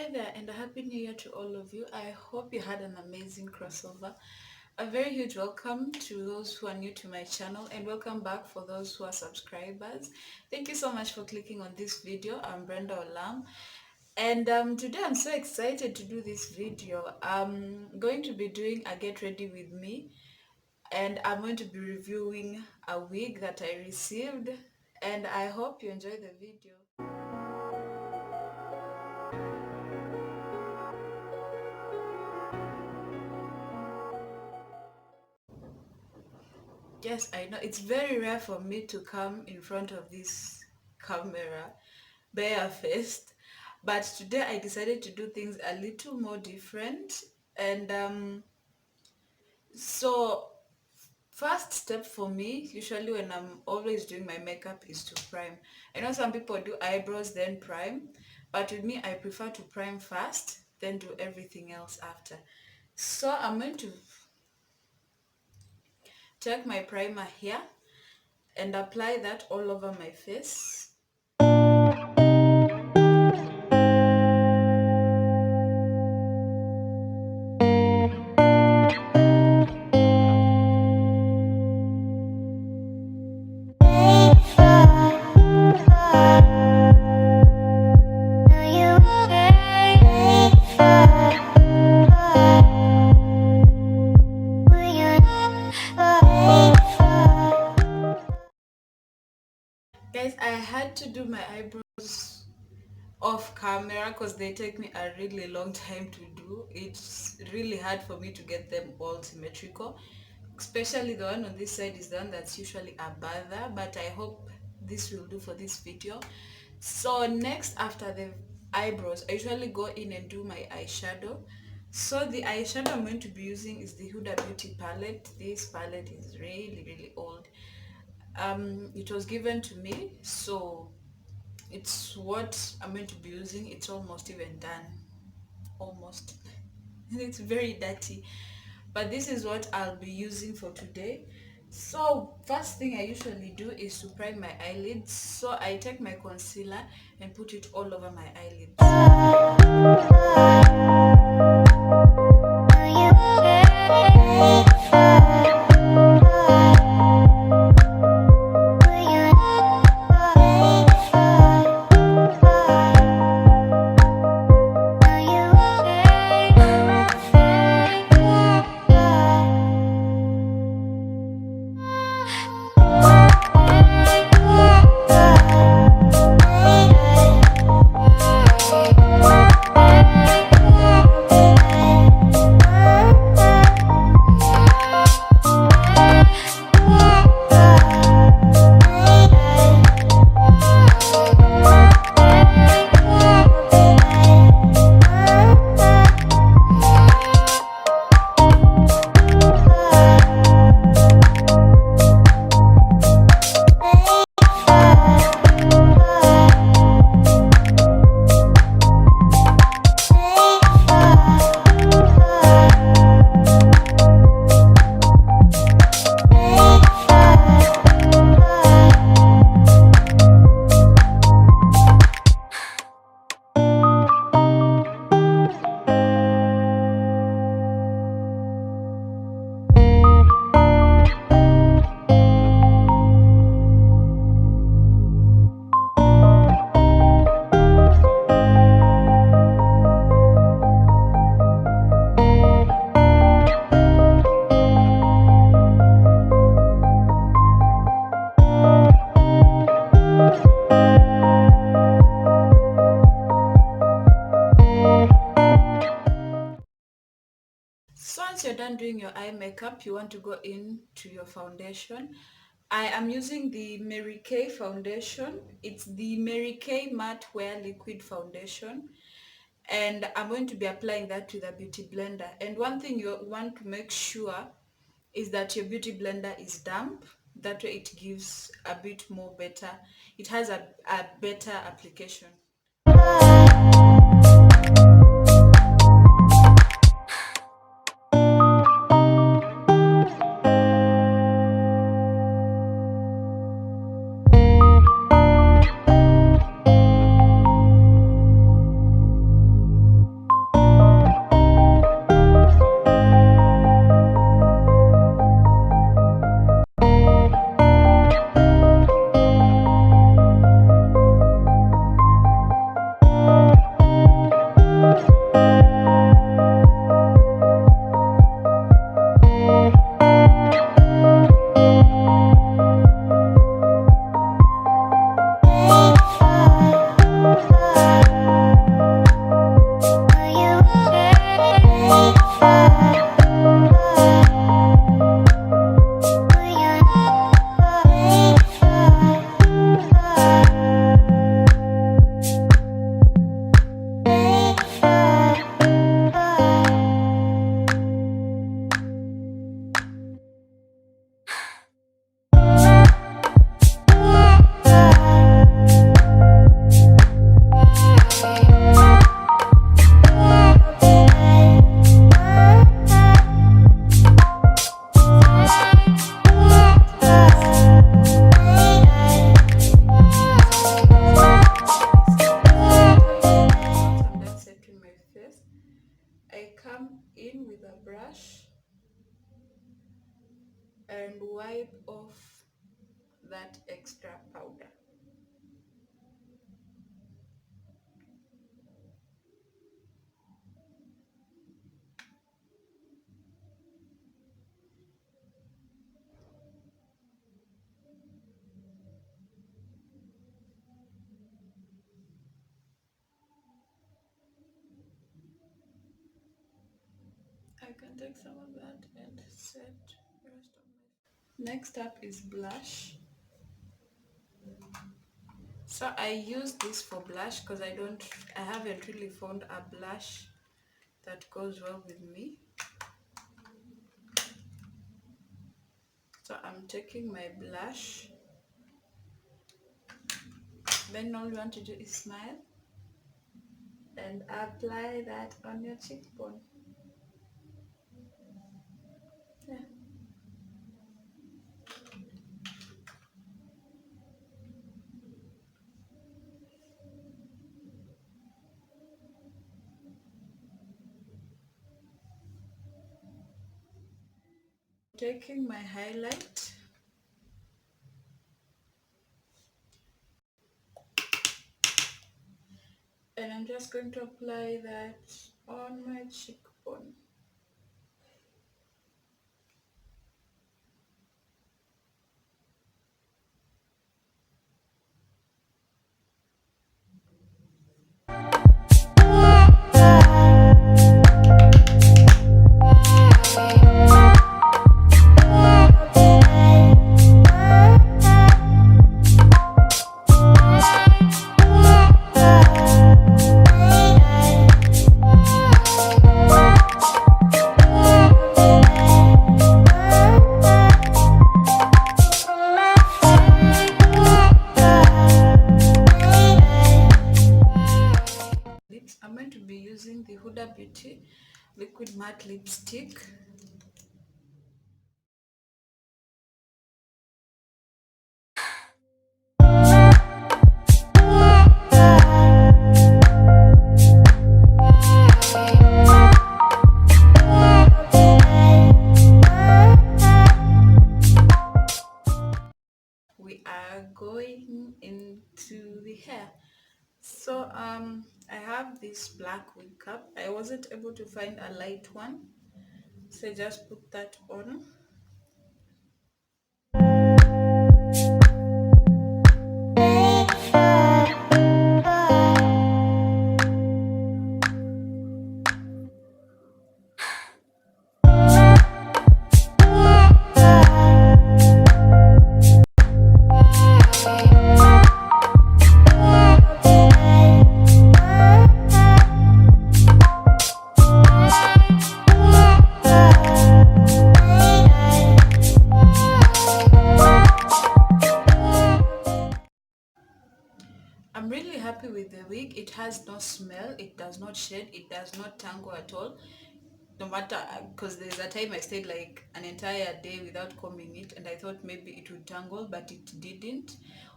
Hi there, and a happy new year to all of you. I hope you had an amazing crossover. A very huge welcome to those who are new to my channel, and welcome back for those who are subscribers. Thank you so much for clicking on this video. I'm Brenda Olam, and today I'm so excited to do this video. I'm going to be doing a get ready with me, and I'm going to be reviewing a wig that I received, and I hope you enjoy the video. Yes, I know. It's very rare for me to come in front of this camera barefaced, but today I decided to do things a little more different. And so, first step for me, usually when I'm always doing my makeup, is to prime. I know some people do eyebrows, then prime, but with me, I prefer to prime first, then do everything else after. So, I'm going to take my primer here and apply that all over my face. Guys, I had to do my eyebrows off camera because they take me a really long time to do. It's really hard for me to get them all symmetrical, especially the one on this side is the one that's usually a bother, but I hope this will do for this video. So next, after the eyebrows, I usually go in and do my eyeshadow. So the eyeshadow I'm going to be using is the Huda Beauty palette. This palette is really old. It was given to me, so it's what I'm going to be using. It's almost even done, almost. It's very dirty, but this is what I'll be using for today. So first thing I usually do is to prime my eyelids. So I take my concealer and put it all over my eyelids. So once you're done doing your eye makeup, you want to go into your foundation. I am using the Mary Kay foundation. It's the Mary Kay Matte Wear Liquid Foundation. And I'm going to be applying that to the beauty blender. And one thing you want to make sure is that your beauty blender is damp. That way it gives a bit more better. It has a better application. in with a brush and wipe off that extra powder. I can take some of that and set the rest of my... Next up is blush. So I use this for blush because I haven't really found a blush that goes well with me. So I'm taking my blush. Then all you want to do is smile and apply that on your cheekbone. Yeah. Taking my highlight and I'm just going to apply that on my cheekbone. I'm going to be using the Huda Beauty liquid matte lipstick. We are going into the hair. So I have this black wig cap. I wasn't able to find a light one, so I just put that on. I'm really happy with the wig. It has no smell, it does not shed, it does not tangle at all. No matter, because there's a time I stayed like an entire day without combing it and I thought maybe it would tangle, but it didn't.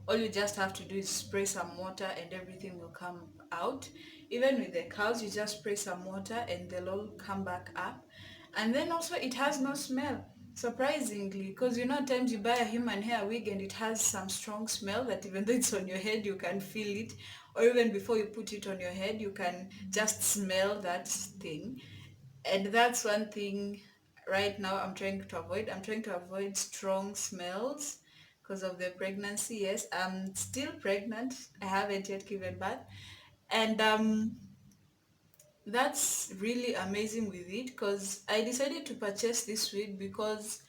All you just have to do is spray some water and everything will come out. Even with the curls, you just spray some water and they'll all come back up. And then also it has no smell, surprisingly, because you know at times you buy a human hair wig and it has some strong smell that even though it's on your head you can feel it, or even before you put it on your head you can just smell that thing. And that's one thing right now I'm trying to avoid. I'm trying to avoid strong smells because of the pregnancy. Yes, I'm still pregnant. I haven't yet given birth. And that's really amazing with it because I decided to purchase this wig because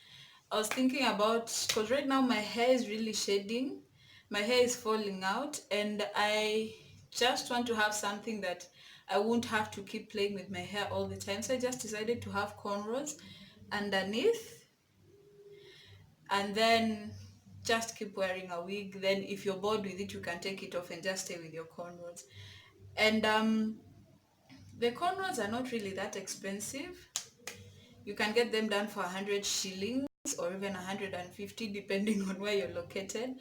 I was thinking about, because right now my hair is really shedding, my hair is falling out, and I just want to have something that I won't have to keep playing with my hair all the time. So I just decided to have cornrows underneath and then just keep wearing a wig. Then if you're bored with it, you can take it off and just stay with your cornrows. And the cornrows are not really that expensive. You can get them done for 100 shillings or even 150 depending on where you're located.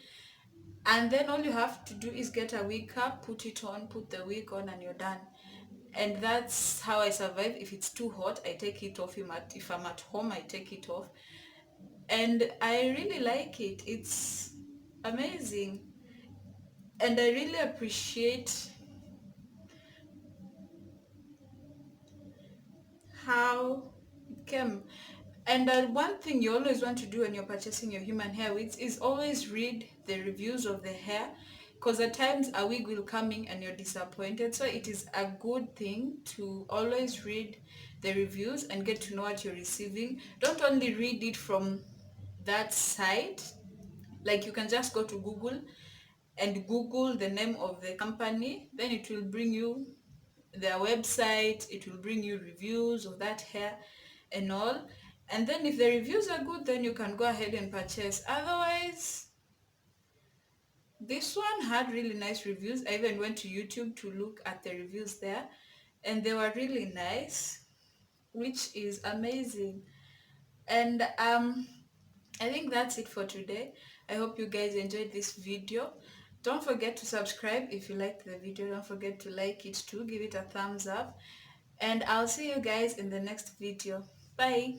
And then all you have to do is get a wig cap, put it on, put the wig on, and you're done. and that's how I survive. If it's too hot, I take it off. If I'm at home, I take it off, and I really like it. It's amazing, and I really appreciate how it came. And one thing you always want to do when you're purchasing your human hair wigs is always read the reviews of the hair, because at times a wig will come in and you're disappointed. So it is a good thing to always read the reviews and get to know what you're receiving. Don't only read it from that site. Like, you can just go to Google and Google the name of the company, then it will bring you their website, it will bring you reviews of that hair and all. And then if the reviews are good, then you can go ahead and purchase. Otherwise, this one had really nice reviews. I even went to YouTube to look at the reviews there, and they were really nice, which is amazing. And I think that's it for today. I hope you guys enjoyed this video. Don't forget to subscribe if you liked the video. Don't forget to like it too. Give it a thumbs up. And I'll see you guys in the next video. Bye.